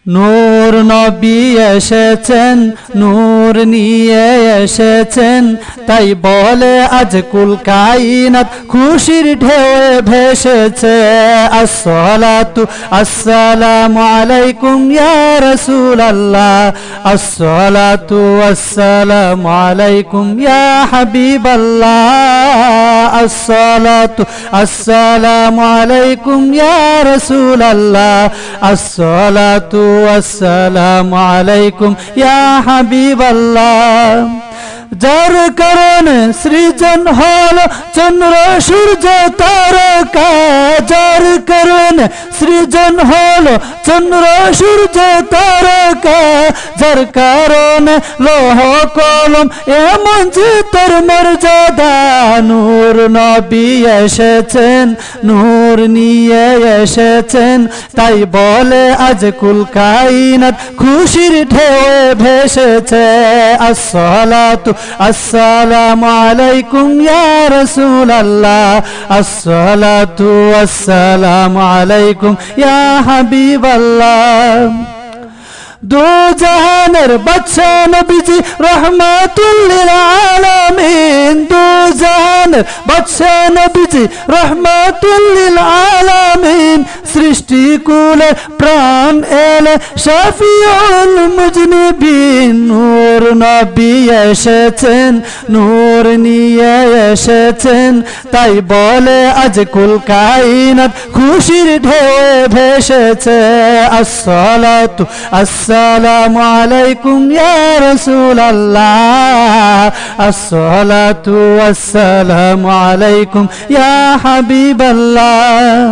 নূর নবী এসেছেন, নূর নিয়ে এসেছেন, তাই বলে আজ কুল কায়নাত খুশির ঢেউয়ে ভেসেছে। আসসালাতু আসসালামু আলাইকুম ইয়া রাসূলুল্লাহ, আসসালাতু আসসালামু আলাইকুম ইয়া হাবিবাল্লাহ, আসসালাতু আসসালামু আলাইকুম ইয়া রাসূলুল্লাহ, আসসালাতু আসসালামু আলাইকুম ইয়া হাবিবাল্লাহ। যার কারণে সৃজন হলো চন্দ্র সূর্য তারকা, যার কারণে সৃজন হলো চন্দ্র সূর্য তারকা, যার কারণে লৌহ কলম এমন যে তার মর্যাদা। নূর নবী এসেছেন, নূর নিয়ে এসেছেন, তাই বলে আজ কুল কায়নাত খুশির ঢেউয়ে ভেসেছে। আসসালাতু আসসালামু আলাইকুম ইয়া রাসূলুল্লাহ, আসসালাতু আসসালামু আলাইকুম ইয়া হাবিবাল্লাহ। দো জাহানের বাদশা নবীজি রহমাতুল লিল আলামিন, দো জাহানের বাদশা নবীজি রহমাতুল লিল আলামিন, সৃষ্টি কুলে প্রাণ এলে শাফিউল মুজনিবিন। নূর নবী এসেছেন, নূর নিয়ে এসেছেন, তাই বলে আজ কুল কায়নাত খুশির ঢেউয়ে ভেসেছে। আসসালাতু আসসালামু আলাইকুম ইয়া রাসূলুল্লাহ, আসসালাতু আসসালামু আলাইকুম ইয়া হাবিবাল্লাহ।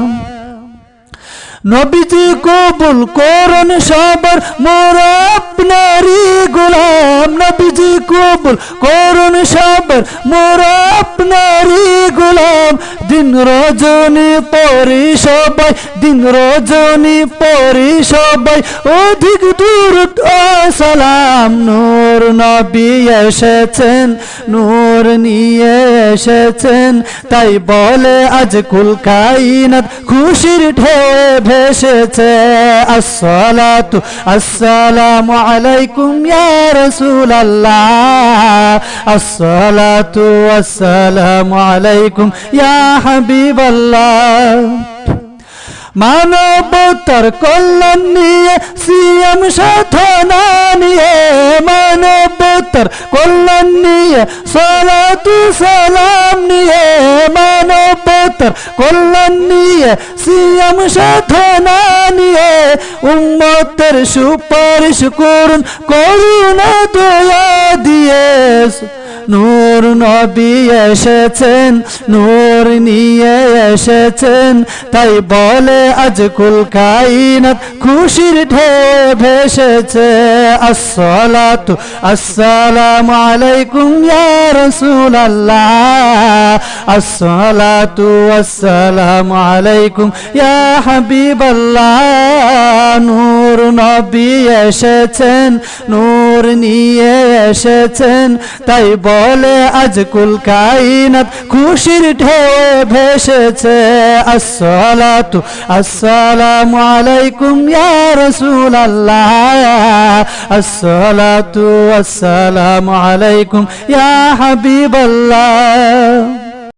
নবীজি কবুল করুন সবার মোরা আপনারই গোলাম, নবীজি কবুল করুন সবার মোরা আপনারই গোলাম। দিন রজনী পড়ি সবাই, দিন রজনী পড়ি সবাই, অধিক দুরূদ ও সালাম। নূর নবী এসেছেন, নূর নিয়ে এসেছেন, তাই বলে আজ কুল কায়নাত খুশির ঢেউয়ে ভেসেছে। আসসালাতু আসসালামু আলাইকুম ইয়া রাসূলুল্লাহ, আসসালাতু আসসালামু আলাইকুম ইয়া হাবিবাল্লাহ। মানবতার কল্যাণ নিয়ে সিয়াম সাধনা নিয়ে, মানবতার কল্যাণ নিয়ে সালাতু সালাম নিয়ে, মানবতার কল্যাণ নিয়ে সিয়াম সাধনা নিয়ে, উম্মতের সুপারিশ করুন করুণা দয়া দিয়ে। নূর নবী এসেছেন, নূর নিয়ে এসেছেন, তাই বলে আজ কুল কায়নাত খুশির ঢেউয়ে ভেসেছে। আসসালাতু আসসালামু আলাইকুম ইয়া রাসূলুল্লাহ, আসসালাতু আসসালামু আলাইকুম ইয়া হাবিবাল্লাহ। নূর নবী এসেছেন, নূর নিয়ে এসেছেন, তাই বলে আজ কুল কায়নাত খুশির ঢেউয়ে ভেসেছে। আসসালাতু আসসালামু আলাইকুম ইয়া রাসূলুল্লাহ, আসসালাতু আসসালামু আলাইকুম ইয়া হাবিবাল্লাহ।